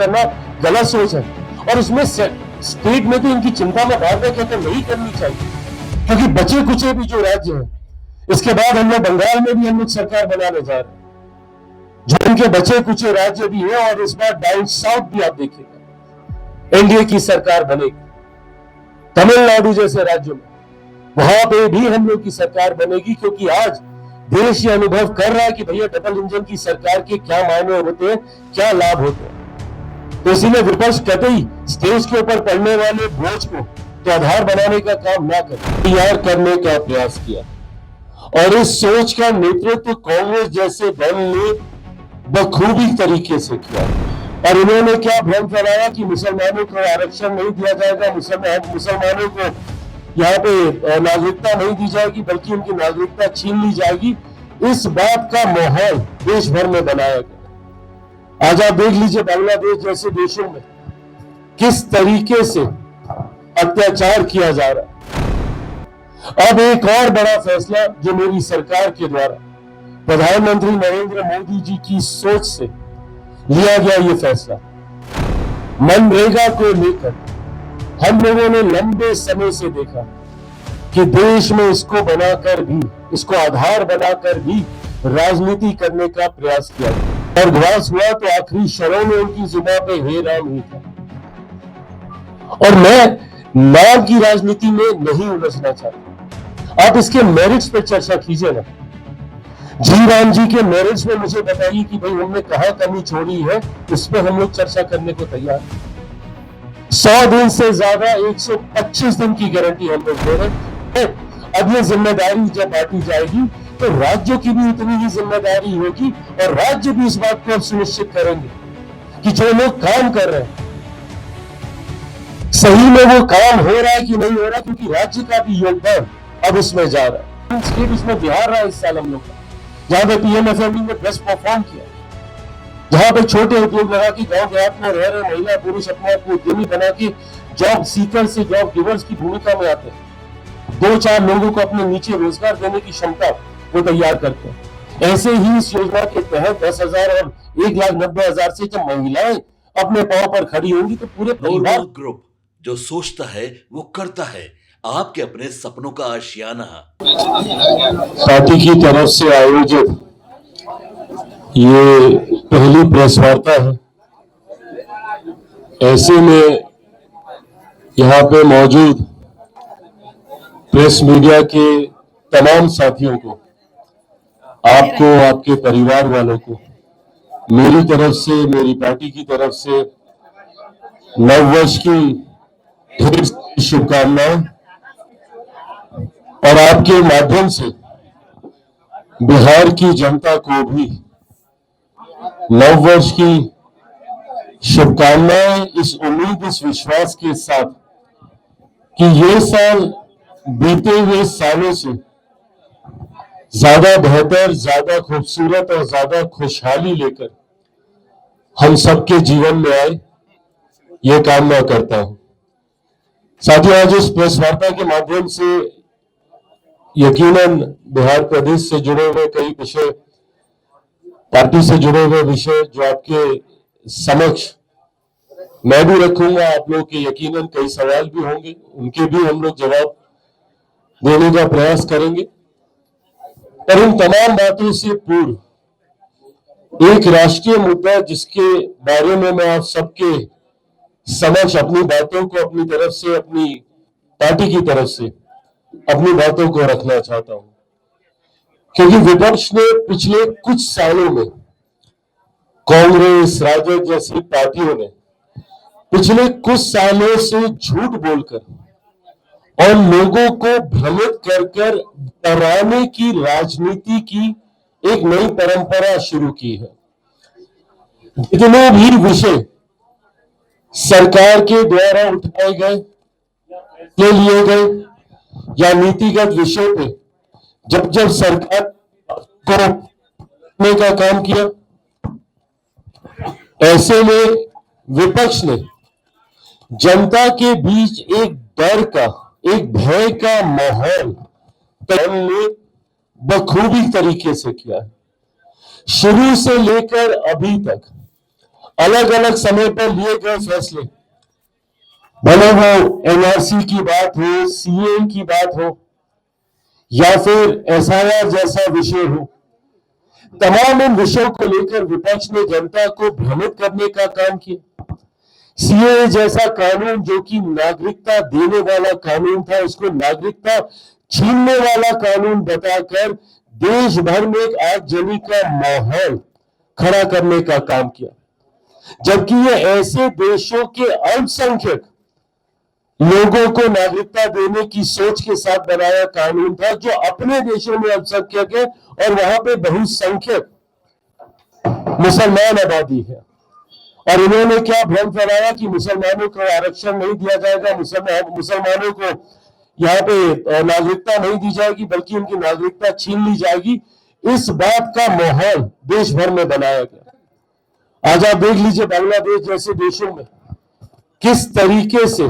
करना गलत सोच है। और उसमें स्टेट में तो इनकी चिंता में भाग रहे तो नहीं करनी चाहिए, क्योंकि बचे कुचे भी जो राज्य है, इसके बाद हम लोग बंगाल में भी हम लोग सरकार बनाने जा रहे हैं, जो इनके बचे कुचे राज्य भी है, और इस बार डाउन साउथ भी आप देखिएगा एनडीए की सरकार बनेगी। तमिलनाडु जैसे राज्यों में वहां पे भी हम लोग की सरकार बनेगी, क्योंकि आज देश ये अनुभव कर रहा है कि भैया डबल इंजन की सरकार के क्या मायने होते हैं, क्या लाभ होते हैं। तो इसीलिए विपक्ष कतई स्टेज के ऊपर पड़ने वाले बोझ को तो आधार बनाने का काम ना कर, तैयार करने का प्रयास किया। और इस सोच का नेतृत्व कांग्रेस जैसे दल ने बखूबी तरीके से किया। और इन्होंने क्या भ्रम फैलाया कि मुसलमानों को आरक्षण नहीं दिया जाएगा, मुसलमानों को यहाँ पे नागरिकता नहीं दी जाएगी, बल्कि उनकी नागरिकता छीन ली जाएगी। इस बात का माहौल देश भर में बनाया गया। आज आप देख लीजिए बांग्लादेश जैसे देशों में किस तरीके से अत्याचार किया जा रहा है। अब एक और बड़ा फैसला जो मेरी सरकार के द्वारा प्रधानमंत्री नरेंद्र मोदी जी की सोच से लिया गया, ये फैसला मनरेगा को लेकर हम लोगों ने लंबे समय से देखा कि देश में इसको बनाकर भी, इसको आधार बनाकर भी राजनीति करने का प्रयास किया, और घास हुआ तो आखिरी क्षणों में उनकी जुबान पे हे राम ही था। और मैं नाम की राजनीति में नहीं उलझना चाहता। आप इसके मेरिट्स पे चर्चा कीजिए ना। जी राम जी के मेरिट्स में मुझे बताइए कि भाई हमने कहां कमी छोड़ी है, उस पर हम लोग चर्चा करने को तैयार हैं। 100 दिन से ज्यादा 125 दिन की गारंटी हम लोग दे रहे हैं। अब ये जिम्मेदारी जब बांटी जाएगी तो राज्यों की भी उतनी ही जिम्मेदारी होगी, और राज्य भी इस बात को सुनिश्चित करेंगे कि जो लोग काम कर रहे हैं सही में वो काम हो रहा है कि नहीं हो रहा, क्योंकि राज्य का भी योगदान अब इसमें जा रहा है। स्टेट इसमें बिहार रहा इस साल हम लोग का, जहां पे पीएमएफएमई ने बेस्ट परफॉर्म किया, जहां पे छोटे उद्योग लगा के गांव देहात में रह रहे महिला पुरुष अपने आप को उद्यमी बना के जॉब सीकर से जॉब गिवर्स की भूमिका में आते हैं। 2-4 लोगों को अपने नीचे रोजगार देने की क्षमता वो तैयार करते हैं। ऐसे ही इस योजना के तहत 10,000 और 1,90,000 से जब महिलाएं अपने पांव पर खड़ी होंगी तो पूरे परिवार ग्रुप जो सोचता है वो करता है, आपके अपने सपनों का आशियाना। पार्टी की तरफ से आयोजित ये पहली प्रेस वार्ता है। ऐसे में यहाँ पे मौजूद प्रेस मीडिया के तमाम साथियों को, आपको, आपके परिवार वालों को मेरी तरफ से, मेरी पार्टी की तरफ से नववर्ष की ढेर सारी शुभकामनाएं, और आपके माध्यम से बिहार की जनता को भी नववर्ष की शुभकामनाएं, इस उम्मीद, इस विश्वास के साथ कि ये साल बीते हुए सालों से ज्यादा बेहतर, ज्यादा खूबसूरत और ज्यादा खुशहाली लेकर हम सबके जीवन में आए, ये कामना करता हूं। साथियों, आज इस प्रेस वार्ता के माध्यम से यकीनन बिहार प्रदेश से जुड़े हुए कई विषय, पार्टी से जुड़े हुए विषय जो आपके समक्ष मैं भी रखूंगा, आप लोग के यकीनन कई सवाल भी होंगे, उनके भी हम लोग जवाब देने का प्रयास करेंगे। पर इन तमाम बातों से पूर्व एक राष्ट्रीय मुद्दा जिसके बारे में मैं आप सबके समक्ष अपनी बातों को, अपनी तरफ से, अपनी पार्टी की तरफ से अपनी बातों को रखना चाहता हूं, क्योंकि विपक्ष ने पिछले कुछ सालों में, कांग्रेस, राजद जैसी पार्टियों ने पिछले कुछ सालों से झूठ बोलकर और लोगों को भ्रमित कर कर डराने की राजनीति की एक नई परंपरा शुरू की है। जितने भी विषय सरकार के द्वारा उठाए गए, ले लिए गए या नीतिगत विषय पे जब जब सरकार को रोकने का काम किया, ऐसे में विपक्ष ने जनता के बीच एक डर का, एक भय का माहौल ने बखूबी तरीके से किया है। शुरू से लेकर अभी तक अलग अलग समय पर लिए गए फैसले, भले वो एनआरसी की बात हो, सीए की बात हो या फिर एसआईआर जैसा विषय हो, तमाम इन विषयों को लेकर विपक्ष ने जनता को भ्रमित करने का काम किया। सीए जैसा कानून जो कि नागरिकता देने वाला कानून था, उसको नागरिकता छीनने वाला कानून बताकर देश भर में एक आगजनी का माहौल खड़ा करने का काम किया, जबकि ये ऐसे देशों के अल्पसंख्यक लोगों को नागरिकता देने की सोच के साथ बनाया कानून था, जो अपने देशों में अल्पसंख्यक है और वहां पे बहुसंख्यक मुसलमान आबादी है। और इन्होंने क्या भ्रम फैलाया कि मुसलमानों को आरक्षण नहीं दिया जाएगा, मुसलमानों को यहाँ पे नागरिकता नहीं दी जाएगी, बल्कि उनकी नागरिकता छीन ली जाएगी। इस बात का माहौल देश भर में बनाया गया। आज आप देख लीजिए बांग्लादेश जैसे देशों में किस तरीके से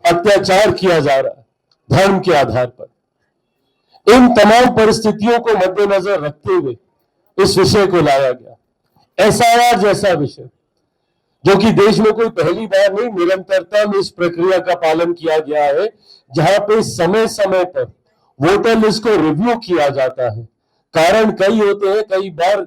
अत्याचार किया जा रहा है धर्म के आधार पर। इन तमाम परिस्थितियों को मद्देनजर रखते हुए इस विषय को लाया गया। एसआईआर जैसा विषय जो कि देश में कोई पहली बार नहीं, निरंतरता में इस प्रक्रिया का पालन किया गया है, जहां पे समय समय पर वोटर लिस्ट को रिव्यू किया जाता है। कारण कई होते हैं, कई बार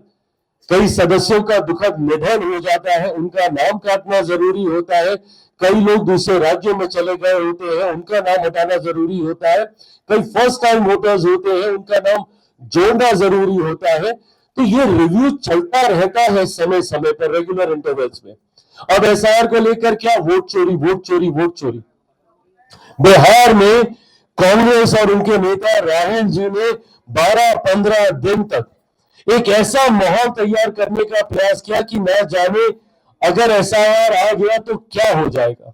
कई सदस्यों का दुखद निधन हो जाता है, उनका नाम काटना जरूरी होता है। कई लोग दूसरे राज्यों में चले गए होते हैं, उनका नाम हटाना जरूरी होता है। कई फर्स्ट टाइम वोटर्स होते हैं, उनका नाम जोड़ना जरूरी होता है। तो ये रिव्यू चलता रहता है समय समय पर, रेगुलर इंटरवल्स में। अब एसआईआर को लेकर क्या, वोट चोरी, वोट चोरी, वोट चोरी। बिहार में कांग्रेस और उनके नेता राहुल जी ने 12-15 दिन तक एक ऐसा माहौल तैयार करने का प्रयास किया कि न जाने अगर एसआईआर आ गया तो क्या हो जाएगा।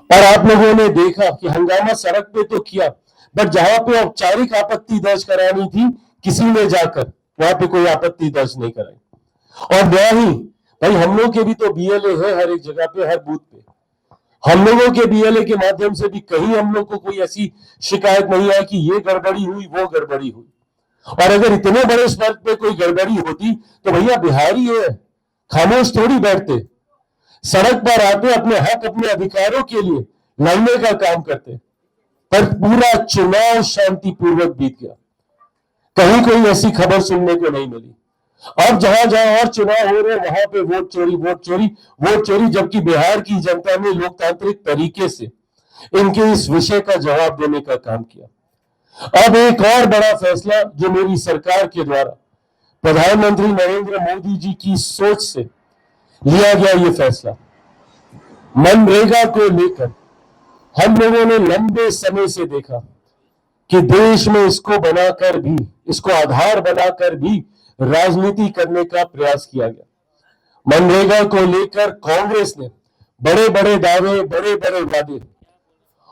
और आप लोगों ने देखा कि हंगामा सड़क पे तो किया, बट जहां पे औपचारिक आपत्ति दर्ज करानी थी, किसी ने जाकर वहां पे कोई आपत्ति दर्ज नहीं कराई। और न ही भाई, हम लोग के भी तो बीएलए है हर एक जगह पे, हर बूथ पे। हम लोगों के बीएलए के माध्यम से भी कहीं हम लोग को कोई ऐसी शिकायत नहीं आई कि ये गड़बड़ी हुई, वो गड़बड़ी हुई। और अगर इतने बड़े स्तर पे कोई गड़बड़ी होती तो भैया बिहारी है, खामोश थोड़ी बैठते, सड़क पर आते, अपने हक, अपने अधिकारों के लिए लड़ने का काम करते। पर पूरा चुनाव शांतिपूर्वक बीत गया, कहीं कोई ऐसी खबर सुनने को नहीं मिली। अब जहां जहां और चुनाव हो रहे वहां पे वोट चोरी, वोट चोरी, वोट चोरी, जबकि बिहार की जनता ने लोकतांत्रिक तरीके से इनके इस विषय का जवाब देने का काम किया। अब एक और बड़ा फैसला जो मेरी सरकार के द्वारा प्रधानमंत्री नरेंद्र मोदी जी की सोच से लिया गया, ये फैसला मनरेगा को लेकर हम लोगों ने लंबे समय से देखा कि देश में इसको बनाकर भी, इसको आधार बनाकर भी राजनीति करने का प्रयास किया गया। मनरेगा को लेकर कांग्रेस ने बड़े बड़े दावे, बड़े बड़े वादे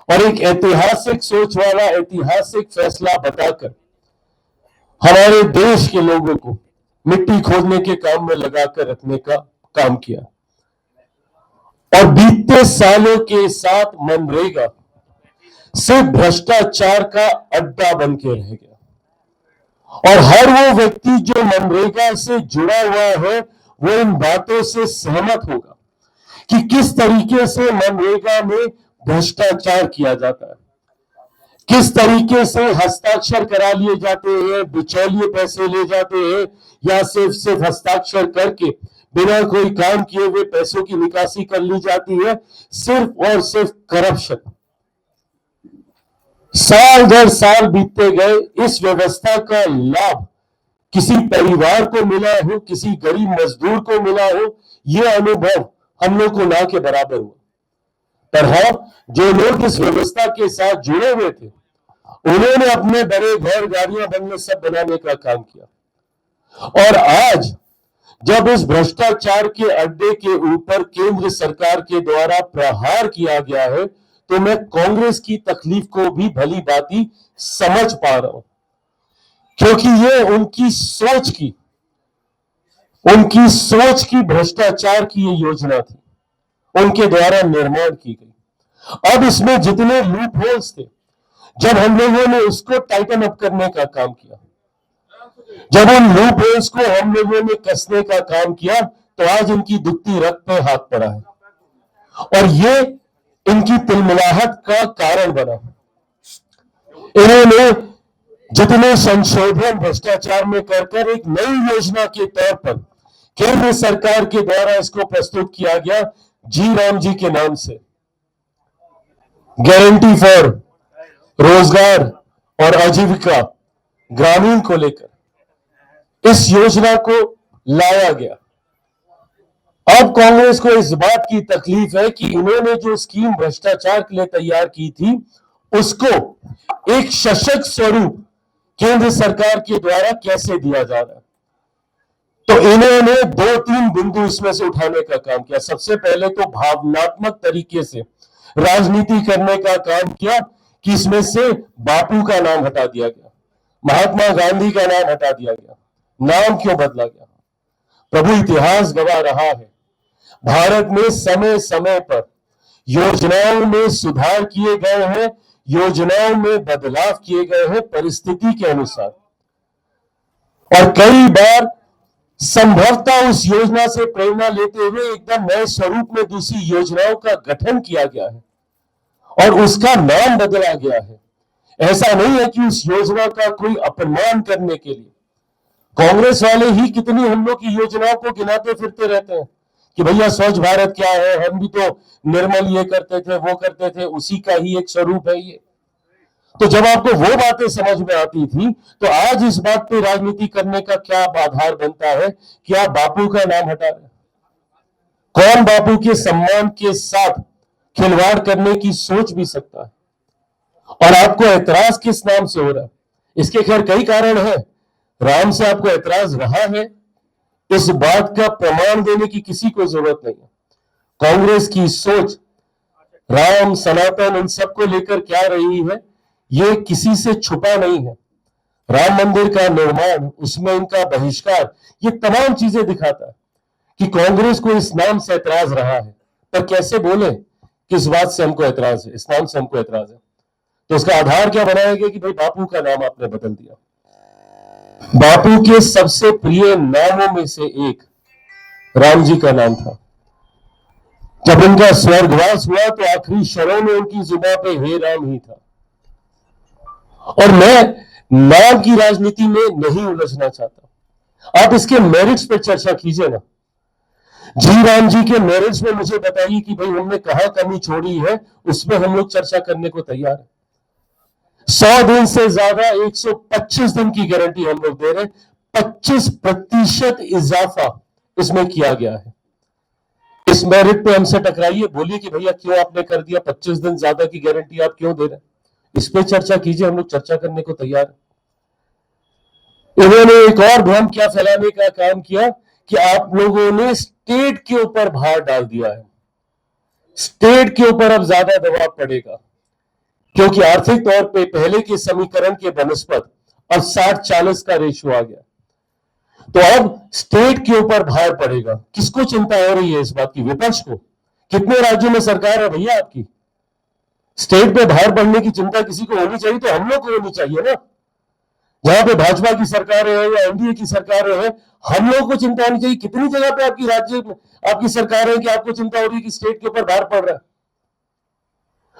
और एक ऐतिहासिक सोच वाला ऐतिहासिक फैसला बताकर हमारे देश के लोगों को मिट्टी खोदने के काम में लगाकर रखने का काम किया। और बीते सालों के साथ मनरेगा सिर्फ भ्रष्टाचार का अड्डा बन के रह गया। और हर वो व्यक्ति जो मनरेगा से जुड़ा हुआ है वो इन बातों से सहमत होगा कि किस तरीके से मनरेगा में भ्रष्टाचार किया जाता है, किस तरीके से हस्ताक्षर करा लिए जाते हैं, बिचौलिए पैसे ले जाते हैं, या सिर्फ हस्ताक्षर करके बिना कोई काम किए हुए पैसों की निकासी कर ली जाती है, सिर्फ और सिर्फ करप्शन। साल दर साल बीतते गए, इस व्यवस्था का लाभ किसी परिवार को मिला हो, किसी गरीब मजदूर को मिला हो, यह अनुभव हम लोग को ना के बराबर हुआ। पर हाँ, जो लोग इस व्यवस्था के साथ जुड़े हुए थे उन्होंने अपने बड़े घर, गाड़ियां, बंगले सब बनाने का काम किया। और आज जब इस भ्रष्टाचार के अड्डे के ऊपर केंद्र सरकार के द्वारा प्रहार किया गया है, तो मैं कांग्रेस की तकलीफ को भी भली भांति समझ पा रहा हूं, क्योंकि ये उनकी सोच की भ्रष्टाचार की ये योजना थी, उनके द्वारा निर्माण की गई। अब इसमें जितने लूप होल्स थे, जब हम लोगों ने उसको टाइटन अप करने का काम किया, जब उन लूप होल्स को हम लोगों ने कसने का काम किया, तो आज इनकी दुखती रग पे हाथ पड़ा है और ये इनकी तिलमिलाहट का कारण बना। इन्होंने जितने संशोधन भ्रष्टाचार में कर एक नई योजना के तौर पर केंद्र सरकार के द्वारा इसको प्रस्तुत किया गया जी राम जी के नाम से, गारंटी फॉर रोजगार और आजीविका ग्रामीण को लेकर इस योजना को लाया गया। अब कांग्रेस को इस बात की तकलीफ है कि इन्होंने जो स्कीम भ्रष्टाचार के लिए तैयार की थी उसको एक सशक्त स्वरूप केंद्र सरकार के द्वारा कैसे दिया जा रहा है। तो इन्होंने 2-3 बिंदु इसमें से उठाने का काम किया। सबसे पहले तो भावनात्मक तरीके से राजनीति करने का काम किया कि इसमें से बापू का नाम हटा दिया गया, महात्मा गांधी का नाम हटा दिया गया। नाम क्यों बदला गया? प्रभु इतिहास गवाह रहा है, भारत में समय समय पर योजनाओं में सुधार किए गए हैं, योजनाओं में बदलाव किए गए हैं परिस्थिति के अनुसार, और कई बार संभवतः उस योजना से प्रेरणा लेते हुए एकदम नए स्वरूप में दूसरी योजनाओं का गठन किया गया है और उसका नाम बदला गया है। ऐसा नहीं है कि उस योजना का कोई अपमान करने के लिए कांग्रेस वाले ही कितनी हम लोग की योजनाओं को गिनाते फिरते रहते हैं कि भैया स्वच्छ भारत क्या है, हम भी तो निर्मल ये करते थे वो करते थे, उसी का ही एक स्वरूप है ये। तो जब आपको वो बातें समझ में आती थी तो आज इस बात पे राजनीति करने का क्या आधार बनता है कि आप बापू का नाम हटा रहे हैं? कौन बापू के सम्मान के साथ खिलवाड़ करने की सोच भी सकता है? और आपको ऐतराज किस नाम से हो रहा है? इसके खैर कई कारण है। राम से आपको ऐतराज रहा है, इस बात का प्रमाण देने की किसी को जरूरत नहीं है। कांग्रेस की सोच राम सनातन इन सबको लेकर क्या रही है ये किसी से छुपा नहीं है। राम मंदिर का निर्माण, उसमें इनका बहिष्कार, ये तमाम चीजें दिखाता है कि कांग्रेस को इस नाम से ऐतराज रहा है। पर कैसे बोले किस बात से हमको ऐतराज है, इस नाम से हमको ऐतराज है, तो उसका आधार क्या बनाएगा कि भाई बापू का नाम आपने बदल दिया। बापू के सबसे प्रिय नामों में से एक राम जी का नाम था। जब उनका स्वर्गवास हुआ तो आखिरी क्षणों में उनकी जुबान पे हे राम ही था। और मैं नाम की राजनीति में नहीं उलझना चाहता। आप इसके मेरिट्स पे चर्चा कीजिए ना। जी राम जी के मेरिट्स में मुझे बताइए कि भाई हमने कहां कमी छोड़ी है, उस पर हम लोग चर्चा करने को तैयार है। 100 दिन से ज्यादा 125 दिन की गारंटी हम लोग दे रहे हैं, 25% इजाफा इसमें किया गया है। इस मेरिट पे हमसे टकराइए, बोलिए कि भैया क्यों आपने कर दिया, 25 दिन ज्यादा की गारंटी आप क्यों दे रहे हैं, इस पे चर्चा कीजिए, हम लोग चर्चा करने को तैयार है। इन्होंने एक और भ्रम क्या फैलाने का काम किया कि आप लोगों ने स्टेट के ऊपर भार डाल दिया है, स्टेट के ऊपर अब ज्यादा दबाव पड़ेगा, क्योंकि आर्थिक तौर पे पहले के समीकरण के बनस्पत अब 60-40 का रेशियो आ गया, तो अब स्टेट के ऊपर भार पड़ेगा। किसको चिंता हो रही है इस बात की? विपक्ष को। कितने राज्यों में सरकार है भैया आपकी? स्टेट पे भार पड़ने की चिंता किसी को होनी चाहिए तो हम लोग को होनी चाहिए ना। जहां पे भाजपा की सरकार है या एनडीए की सरकार है, हम लोग को चिंता होनी चाहिए। कितनी जगह पे आपकी राज्य में आपकी सरकार है कि आपको चिंता हो रही है कि स्टेट के ऊपर भार पड़ रहा है?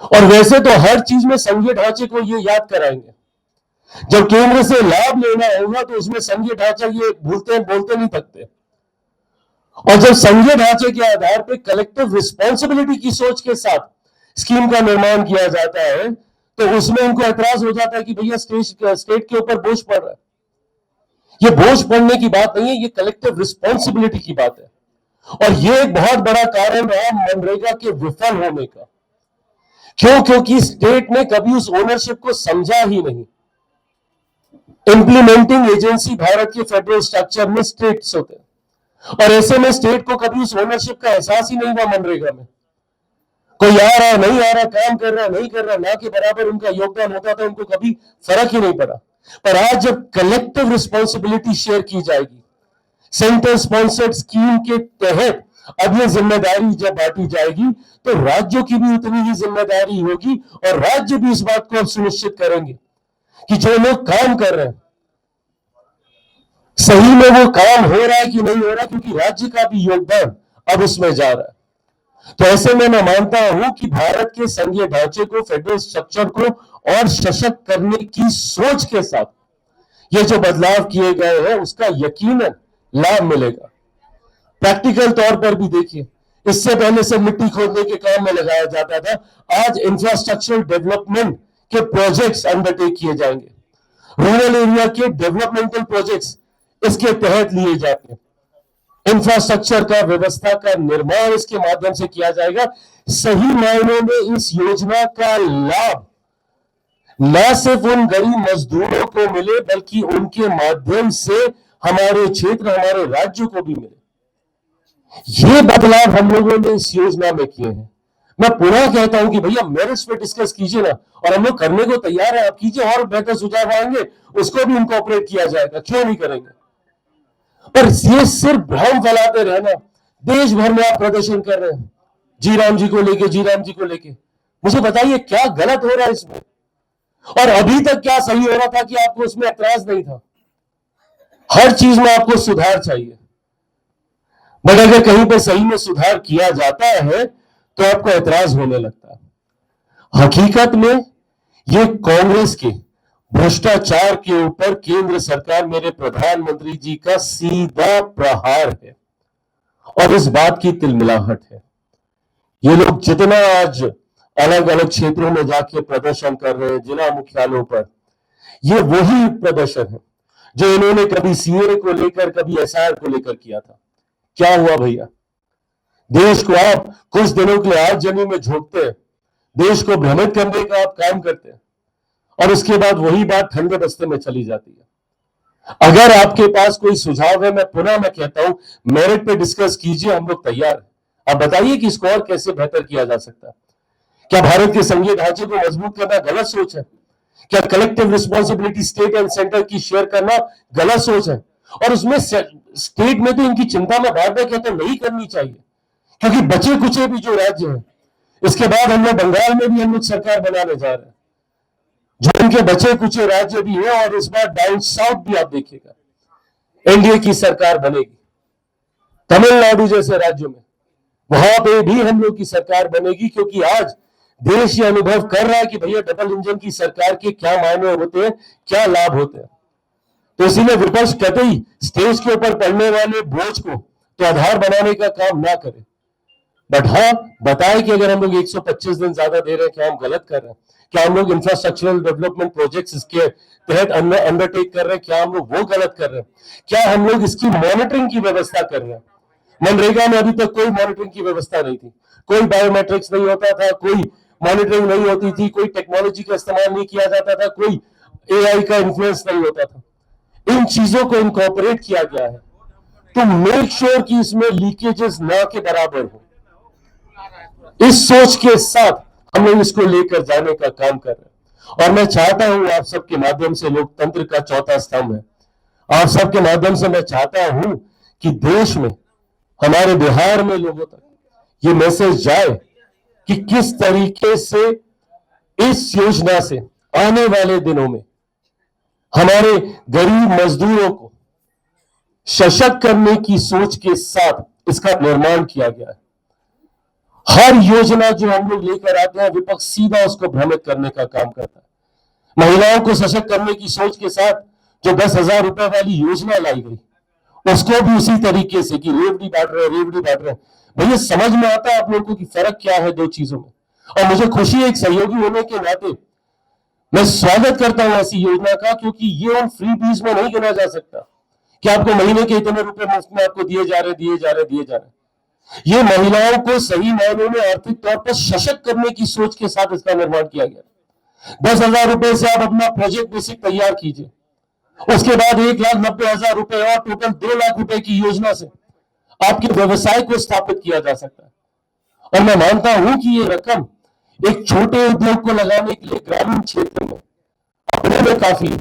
और वैसे तो हर चीज में संघीय ढांचे को ये याद कराएंगे। जब केंद्र से लाभ लेना होगा तो उसमें संघीय ढांचा ये बोलते नहीं थकते। और जब संघीय ढांचे के आधार पर कलेक्टिव रिस्पॉन्सिबिलिटी की सोच के साथ स्कीम का निर्माण किया जाता है तो उसमें उनको ऐतराज हो जाता है कि भैया स्टेट के ऊपर बोझ पड़ रहा है। ये बोझ पड़ने की बात नहीं है, ये कलेक्टिव रिस्पॉन्सिबिलिटी की बात है। और ये एक बहुत बड़ा कारण रहा मनरेगा के विफल होने का। क्यों? क्योंकि स्टेट ने कभी उस ओनरशिप को समझा ही नहीं। इंप्लीमेंटिंग एजेंसी भारत के फेडरल स्ट्रक्चर में स्टेट्स होते हैं और ऐसे में स्टेट को कभी उस ओनरशिप का एहसास ही नहीं हुआ। मनरेगा में कोई आ रहा नहीं आ रहा, काम कर रहा नहीं कर रहा, ना के बराबर उनका योगदान होता था, उनको कभी फर्क ही नहीं पड़ा। पर आज जब कलेक्टिव रिस्पॉन्सिबिलिटी शेयर की जाएगी, सेंटर स्पॉन्सर्ड स्कीम के तहत अब ये जिम्मेदारी जब बांटी जाएगी तो राज्यों की भी उतनी ही जिम्मेदारी होगी और राज्य भी इस बात को अब सुनिश्चित करेंगे कि जो लोग काम कर रहे हैं सही में वो काम हो रहा है कि नहीं हो रहा, क्योंकि राज्य का भी योगदान अब उसमें जा रहा है। तो ऐसे में मैं मानता हूं कि भारत के संघीय ढांचे को, फेडरल स्ट्रक्चर को और सशक्त करने की सोच के साथ ये जो बदलाव किए गए हैं उसका यकीनन लाभ मिलेगा। प्रैक्टिकल तौर पर भी देखिए, इससे पहले से मिट्टी खोदने के काम में लगाया जाता था, आज इंफ्रास्ट्रक्चर डेवलपमेंट के प्रोजेक्ट्स अंडरटेक किए जाएंगे। रूरल एरिया के डेवलपमेंटल प्रोजेक्ट्स इसके तहत लिए जाते हैं। इंफ्रास्ट्रक्चर का, व्यवस्था का निर्माण इसके माध्यम से किया जाएगा। सही मायनों में इस योजना का लाभ न सिर्फ उन गरीब मजदूरों को मिले, बल्कि उनके माध्यम से हमारे क्षेत्र, हमारे राज्य को भी मिले। ये बदलाव हम लोगों ने इस योजना में किए हैं। मैं पुनः कहता हूं कि भैया मेरिट्स पे डिस्कस कीजिए ना, और हम लोग करने को तैयार है, आप कीजिए, और बेहतर सुझाव आएंगे उसको भी इनकॉर्पोरेट किया जाएगा, क्यों नहीं करेंगे। पर ये सिर्फ भ्रम फैलाते रहना, देश भर में आप प्रदर्शन कर रहे हैं जी राम जी को लेके, जी राम जी को लेके, मुझे बताइए क्या गलत हो रहा है इसमें, और अभी तक क्या सही हो रहा था कि आपको उसमें एतराज नहीं था। हर चीज में आपको सुधार चाहिए, बट अगर कहीं पर सही में सुधार किया जाता है तो आपको एतराज होने लगता है। हकीकत में ये कांग्रेस के भ्रष्टाचार के ऊपर केंद्र सरकार, मेरे प्रधानमंत्री जी का सीधा प्रहार है, और इस बात की तिलमिलाहट है। ये लोग जितना आज अलग अलग क्षेत्रों में जाके प्रदर्शन कर रहे हैं, जिला मुख्यालयों पर, ये वही प्रदर्शन है जो इन्होंने कभी सीए को लेकर, कभी एसआर को लेकर किया था। क्या हुआ भैया, देश को आप कुछ दिनों के लिए आगजनी में झोंकते हैं, देश को भ्रमित करने का आप काम करते हैं, और उसके बाद वही बात ठंडे बस्ते में चली जाती है। अगर आपके पास कोई सुझाव है, मैं कहता हूं, मेरिट पे डिस्कस कीजिए, हम लोग तैयार हैं। आप बताइए कि इसको और कैसे बेहतर किया जा सकता है। क्या भारत के संघीय ढांचे को मजबूत करना गलत सोच है? क्या collective responsibility state and centre की शेयर करना गलत सोच है? और उसमें स्टेट में तो इनकी चिंता में बार बार कहते नहीं करनी चाहिए, क्योंकि बचे कुचे भी जो राज्य हैं, इसके बाद हम लोग बंगाल में भी हम लोग सरकार बनाने जा रहे हैं, जो इनके बचे कुचे राज्य भी है, और इस बार डाउन साउथ भी आप देखिएगा एनडीए की सरकार बनेगी। तमिलनाडु जैसे राज्यों में, वहां पे भी हम लोग की सरकार बनेगी, क्योंकि आज देश ये अनुभव कर रहा है कि भैया डबल इंजन की सरकार के क्या मायने होते हैं, क्या लाभ होते हैं। तो इसीलिए विपक्ष कतई स्टेज के ऊपर पड़ने वाले बोझ को तो आधार बनाने का काम ना करे, बट हाँ बताए कि अगर हम लोग 125 दिन ज्यादा दे रहे हैं, क्या हम गलत कर रहे हैं? क्या हम लोग इंफ्रास्ट्रक्चरल डेवलपमेंट प्रोजेक्ट्स इसके तहत अंडरटेक कर रहे हैं, क्या हम लोग वो गलत कर रहे हैं? क्या हम लोग इसकी मॉनिटरिंग की व्यवस्था कर रहे हैं? मनरेगा में अभी तक कोई मॉनिटरिंग की व्यवस्था नहीं थी, कोई बायोमेट्रिक्स नहीं होता था, कोई मॉनिटरिंग नहीं होती थी, कोई टेक्नोलॉजी का इस्तेमाल नहीं किया जाता था, कोई एआई का इन्फ्लुएंस नहीं होता था। इन चीजों को इनकॉर्पोरेट किया गया है, तो मेक श्योर कि इसमें लीकेजेस ना के बराबर हो, इस सोच के साथ हम लोग इसको लेकर जाने का काम कर रहे हैं। और मैं चाहता हूं आप सबके माध्यम से, लोकतंत्र का चौथा स्तंभ है, आप सबके माध्यम से मैं चाहता हूं कि देश में, हमारे बिहार में लोगों तक ये मैसेज जाए कि किस तरीके से इस योजना से आने वाले दिनों में हमारे गरीब मजदूरों को सशक्त करने की सोच के साथ इसका निर्माण किया गया है। हर योजना जो हम लोग लेकर आते हैं, विपक्ष सीधा उसको भ्रमित करने का काम करता है। महिलाओं को सशक्त करने की सोच के साथ जो 10,000 रुपए वाली योजना लाई गई, उसको भी उसी तरीके से कि रेवड़ी बांट रहे हैं। भैया समझ में आता है आप लोगों को कि फर्क क्या है दो चीजों में। और मुझे खुशी है एक सहयोगी होने के नाते मैं स्वागत करता हूं ऐसी योजना का, क्योंकि ये उन फ्री बीज में नहीं गिना जा सकता कि आपको महीने के इतने रुपए मुफ्त में आपको दिए जा रहे। ये महिलाओं को सही मायनों में आर्थिक तौर पर सशक्त करने की सोच के साथ इसका निर्माण किया गया। 10,000 रुपए से आप अपना प्रोजेक्ट बेसिक तैयार कीजिए, उसके बाद 1,90,000 रुपए और टोटल 2 लाख रुपए की योजना से आपके व्यवसाय को स्थापित किया जा सकता है। और मैं मानता हूं कि ये रकम एक छोटे उद्योग को लगाने के लिए ग्रामीण क्षेत्र में अपने में काफी है।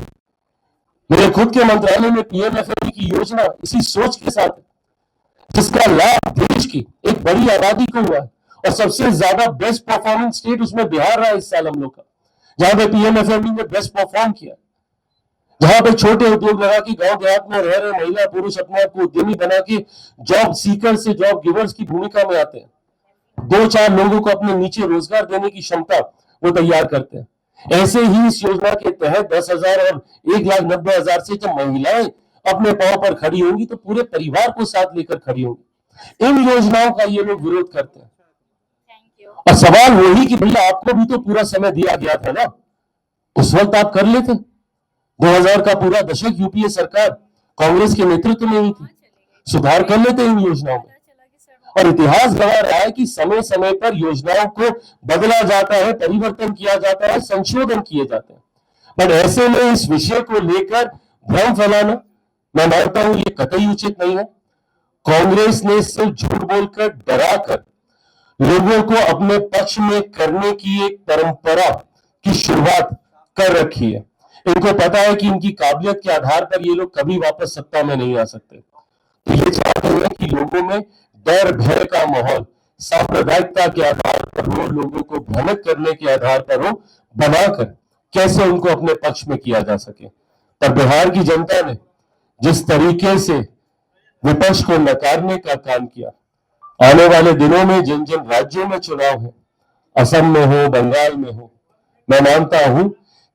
मेरे खुद के मंत्रालय में पीएमएफएमई की योजना इसी सोच के साथ है, जिसका लाभ देश की एक बड़ी आबादी को हुआ है, और सबसे ज्यादा बेस्ट परफॉर्मिंग स्टेट उसमें बिहार रहा इस साल हम लोग का, जहां पे पीएमएफएमई ने बेस्ट परफॉर्म किया। जहां पे छोटे उद्योग लगा के गांव देहात में रह रहे महिला पुरुष अपने आप को उद्यमी बना के जॉब सीकर से जॉब गिवर्स की भूमिका में आते हैं, 2-4 लोगों को अपने नीचे रोजगार देने की क्षमता वो तैयार करते हैं। ऐसे ही इस योजना के तहत 10,000 और 1,90,000 से जब महिलाएं अपने पांव पर खड़ी होंगी तो पूरे परिवार को साथ लेकर खड़ी होंगी। इन योजनाओं का ये लोग विरोध करते हैं। और सवाल वही कि भैया आपको भी तो पूरा समय दिया गया था ना, उस वक्त आप कर लेते। 2000 का पूरा दशक यूपीए सरकार कांग्रेस के नेतृत्व में ही थी, सुधार कर लेते इन योजनाओं में। और इतिहास गवाह रहा है कि समय समय पर योजनाओं को बदला जाता है, परिवर्तन किया जाता है, संशोधन किए जाते हैं। पर ऐसे में इस विषय को लेकर भ्रम फैलाना मैं मानता हूं ये कतई उचित नहीं है। कांग्रेस ने सिर्फ झूठ बोलकर, डराकर लोगों को अपने पक्ष में करने की एक परंपरा की शुरुआत कर रखी है। इनको पता है कि इनकी काबिलियत के आधार पर ये लोग कभी वापस सत्ता में नहीं आ सकते, तो ये चाहते हैं कि लोगों में डर भय का माहौल सांप्रदायिकता के आधार पर हो, लोगों को भ्रमित करने के आधार पर हो, बनाकर कैसे उनको अपने पक्ष में किया जा सके। पर बिहार की जनता ने जिस तरीके से विपक्ष को नकारने का काम किया, आने वाले दिनों में जिन जिन राज्यों में चुनाव है, असम में हो, बंगाल में हो, मैं मानता हूं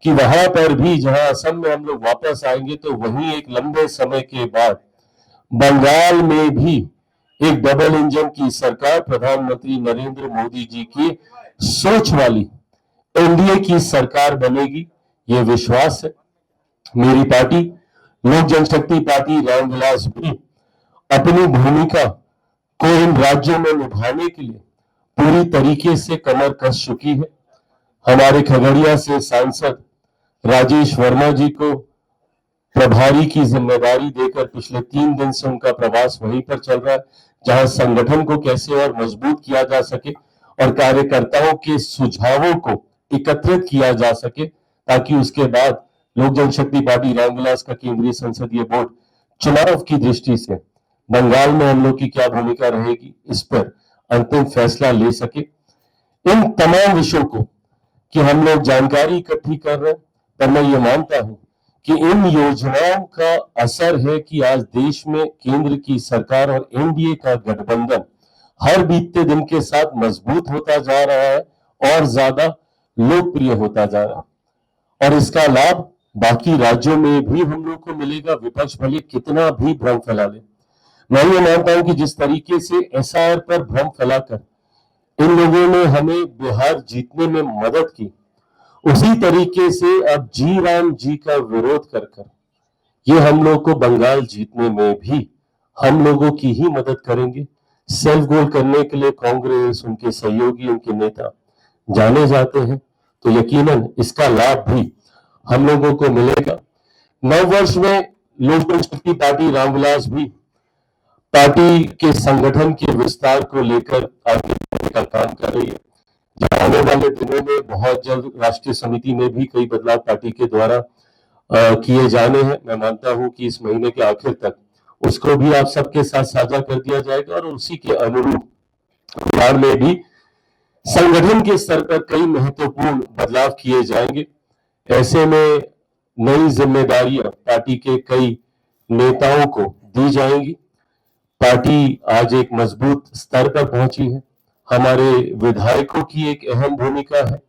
कि वहां पर भी जहां असम में हम लोग वापस आएंगे तो वहीं एक लंबे समय के बाद बंगाल में भी एक डबल इंजन की सरकार प्रधानमंत्री नरेंद्र मोदी जी की सोच वाली एनडीए की सरकार बनेगी, ये विश्वास है। मेरी पार्टी लोक जनशक्ति पार्टी रामविलास भी अपनी भूमिका को इन राज्यों में निभाने के लिए पूरी तरीके से कमर कस चुकी है। हमारे खगड़िया से सांसद राजेश वर्मा जी को प्रभारी की जिम्मेदारी देकर पिछले 3 दिन से उनका प्रवास वहीं पर चल रहा है, जहां संगठन को कैसे और मजबूत किया जा सके और कार्यकर्ताओं के सुझावों को एकत्रित किया जा सके, ताकि उसके बाद लोक जनशक्ति पार्टी रामविलास का केंद्रीय संसदीय बोर्ड चुनाव की दृष्टि से बंगाल में हम लोग की क्या भूमिका रहेगी इस पर अंतिम फैसला ले सके। इन तमाम विषयों को कि हम लोग जानकारी इकट्ठी कर रहे हैं, पर मैं ये मानता हूं कि इन योजनाओं का असर है कि आज देश में केंद्र की सरकार और एनडीए का गठबंधन हर बीतते दिन के साथ मजबूत होता जा रहा है और ज्यादा लोकप्रिय होता जा रहा है, और इसका लाभ बाकी राज्यों में भी हम लोग को मिलेगा, विपक्ष भले कितना भी भ्रम फैला ले। मैं ये मानता हूं कि जिस तरीके से एसआईआर पर भ्रम फैलाकर इन लोगों ने हमें बिहार जीतने में मदद की, उसी तरीके से अब जी राम जी का विरोध कर कर ये हम लोग को बंगाल जीतने में भी हम लोगों की ही मदद करेंगे। सेल्फ गोल करने के लिए कांग्रेस, उनके सहयोगी, उनके नेता जाने जाते हैं, तो यकीनन इसका लाभ भी हम लोगों को मिलेगा। नव वर्ष में लोक जनशक्ति पार्टी रामविलास भी पार्टी के संगठन के विस्तार को लेकर आगे बढ़ने का काम कर रही है। आने वाले दिनों में बहुत जल्द राष्ट्रीय समिति में भी कई बदलाव पार्टी के द्वारा किए जाने हैं। मैं मानता हूं कि इस महीने के आखिर तक उसको भी आप सबके साथ साझा कर दिया जाएगा और उसी के अनुरूप बिहार में भी संगठन के स्तर पर कई महत्वपूर्ण बदलाव किए जाएंगे। ऐसे में नई जिम्मेदारियां पार्टी के कई नेताओं को दी जाएंगी। पार्टी आज एक मजबूत स्तर पर पहुंची है। हमारे विधायकों की एक अहम भूमिका है,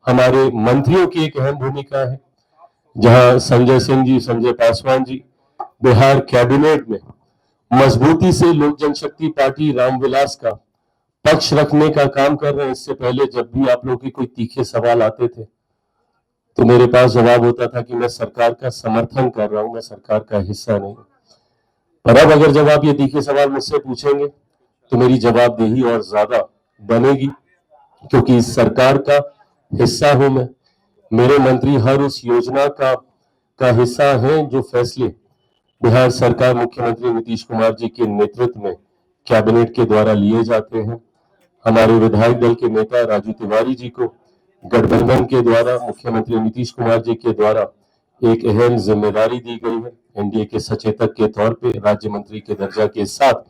हमारे मंत्रियों की एक अहम भूमिका है। जहां संजय सिंह जी, संजय पासवान जी बिहार कैबिनेट में मजबूती से लोक जनशक्ति पार्टी रामविलास का पक्ष रखने का काम कर रहे हैं। इससे पहले जब भी आप लोगों के कोई तीखे सवाल आते थे तो मेरे पास जवाब होता था कि मैं सरकार का समर्थन कर रहा हूं, मैं सरकार का हिस्सा नहीं। पर अब अगर जब आप ये तीखे सवाल मुझसे पूछेंगे तो मेरी जवाबदेही और ज्यादा बनेगी, क्योंकि इस सरकार का हिस्सा हूं मैं। मेरे मंत्री हर उस योजना का हिस्सा हैं जो फैसले बिहार सरकार मुख्यमंत्री नीतीश कुमार जी के नेतृत्व में कैबिनेट के द्वारा लिए जाते हैं। हमारे विधायक दल के नेता राजू तिवारी जी को गठबंधन के द्वारा मुख्यमंत्री नीतीश कुमार जी के द्वारा एक अहम जिम्मेदारी दी गई है। एनडीए के सचेतक के तौर पे राज्य मंत्री के दर्जा के साथ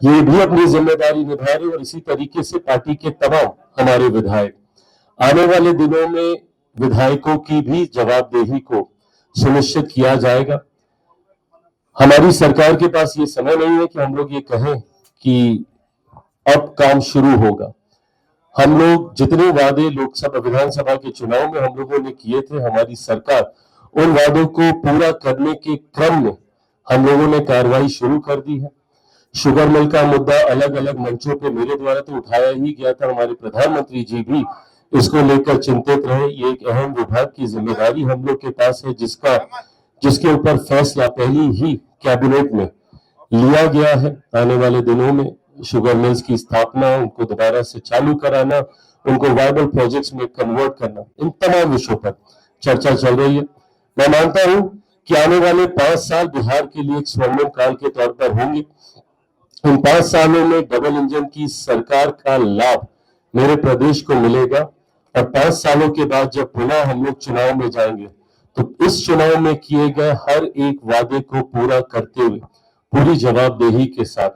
ये भी अपनी जिम्मेदारी निभा रहे, और इसी तरीके से पार्टी के तमाम हमारे विधायक आने वाले दिनों में विधायकों की भी जवाबदेही को सुनिश्चित किया जाएगा। हमारी सरकार के पास ये समय नहीं है कि हम लोग ये कहें कि अब काम शुरू होगा। हम लोग जितने वादे लोकसभा विधानसभा के चुनाव में हम लोगों ने किए थे, हमारी सरकार उन वादों को पूरा करने के क्रम में हम लोगों ने कार्रवाई शुरू कर दी है। शुगर मिल का मुद्दा अलग अलग मंचों पे मेरे द्वारा तो उठाया ही गया था, हमारे प्रधानमंत्री जी भी इसको लेकर चिंतित रहे। ये एक अहम विभाग की जिम्मेदारी हम लोग के पास है, जिसके ऊपर फैसला पहली ही कैबिनेट में लिया गया है। आने वाले दिनों में शुगर मिल्स की स्थापना, उनको दोबारा से चालू कराना, उनको वायबल प्रोजेक्ट्स में कन्वर्ट करना, इन तमाम विषयों पर चर्चा चल रही है। मैं मानता हूं कि आने वाले 5 साल बिहार के लिए एक स्वर्णिम काल के तौर पर होंगे। इन 5 सालों में डबल इंजन की सरकार का लाभ मेरे प्रदेश को मिलेगा और 5 सालों के बाद जब पुनः हम लोग चुनाव में जाएंगे तो इस चुनाव में किए गए हर एक वादे को पूरा करते हुए पूरी जवाबदेही के साथ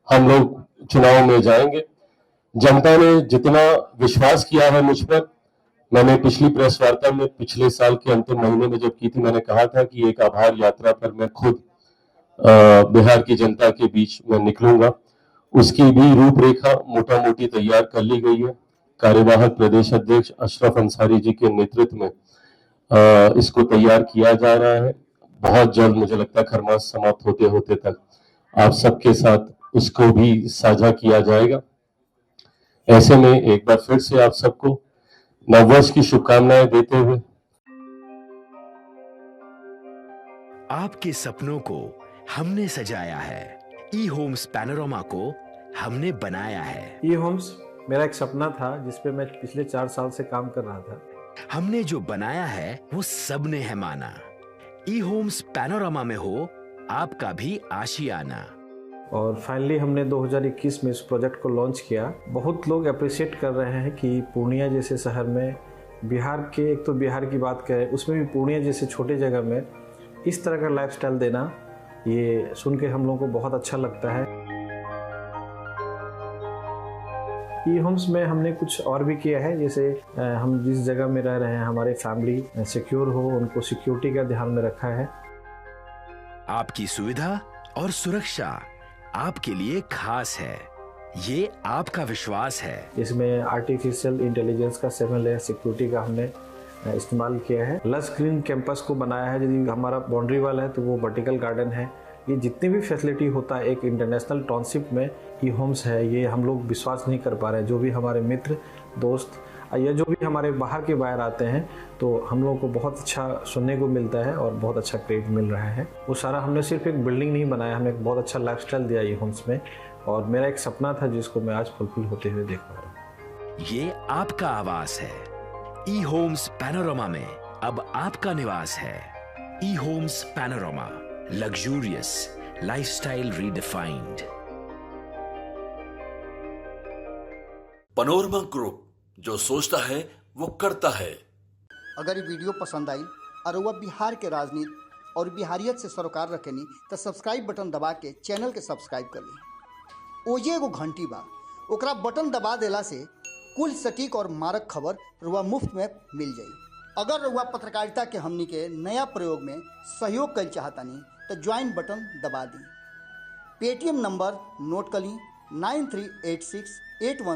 हम लोग चुनाव में जाएंगे। जनता ने जितना विश्वास किया है मुझ पर, मैंने पिछली प्रेस वार्ता में पिछले साल के अंतिम महीने में जब की थी, मैंने कहा था कि एक आभार यात्रा पर मैं खुद बिहार की जनता के बीच में निकलूंगा। उसकी भी रूपरेखा मोटा मोटी तैयार कर ली गई है। कार्यवाहक प्रदेश अध्यक्ष अशरफ अंसारी जी के नेतृत्व में इसको तैयार किया जा रहा है। बहुत जल्द मुझे लगता है खरमास समाप्त होते होते तक आप सबके साथ इसको भी साझा किया जाएगा। ऐसे में एक बार फिर से आप सबको नववर्ष की शुभकामनाएं देते हुए आपके सपनों को हमने सजाया है, ई होम्स पैनोरामा को हमने बनाया है। ई होम्स मेरा एक सपना था जिसपे मैं पिछले 4 साल से काम कर रहा था। हमने जो बनाया है वो सबने है माना। ई होम्स पैनोरामा में हो आपका भी आशियाना। और फाइनली हमने 2021 में इस प्रोजेक्ट को लॉन्च किया। बहुत लोग अप्रिशिएट कर रहे हैं कि पूर्णिया जैसे शहर में बिहार के, एक तो बिहार की बात करें उसमें भी पूर्णिया जैसे छोटे जगह में इस तरह का लाइफस्टाइल देना, ये सुन के हम लोगों को बहुत अच्छा लगता है। ई होम्स में हमने कुछ और भी किया है, जैसे हम जिस जगह में रह रहे हैं हमारे फैमिली सिक्योर हो, उनको सिक्योरिटी का ध्यान में रखा है। आपकी सुविधा और सुरक्षा आपके लिए खास है, ये आपका विश्वास है। इसमें आर्टिफिशियल इंटेलिजेंस का 7 लेयर सिक्योरिटी का हमने इस्तेमाल किया है। लस ग्रीन कैंपस को बनाया है। यदि हमारा बाउंड्री वाल है तो वो वर्टिकल गार्डन है। ये जितनी भी फैसिलिटी होता है एक इंटरनेशनल टाउनशिप में ई होम्स है, ये हम लोग विश्वास नहीं कर पा रहे हैं। जो भी हमारे मित्र दोस्त या जो भी हमारे बाहर के बाहर आते हैं तो हम लोगों को बहुत अच्छा सुनने को मिलता है और बहुत अच्छा क्रेडिट मिल रहा है। वो सारा हमने सिर्फ एक बिल्डिंग नहीं बनाया, हमें एक बहुत अच्छा लाइफस्टाइल दिया ई होम्स में, और मेरा एक सपना था जिसको मैं आज फुलफिल होते हुए देख पा रहा हूँ। ये आपका आवास है। ई होम्स पैनोरामा में अब आपका निवास है। E Homes Panorama, luxurious lifestyle redefined. Panorama group, जो सोचता है वो करता है। अगर ये वीडियो पसंद आई और वह बिहार के राजनीति और बिहारियत से सरोकार रखेनी तो सब्सक्राइब बटन दबा के चैनल के सब्सक्राइब कर ली। ओजे एगो घंटी बा, ओकरा बटन दबा देला से कुल सटीक और मारक खबर रुआ मुफ्त में मिल जाई। अगर रुआ पत्रकारिता के हमनी के नया प्रयोग में सहयोग कर चाहतानी तो ज्वाइन बटन दबा दी। पेटीएम नंबर नोट कर ली 938681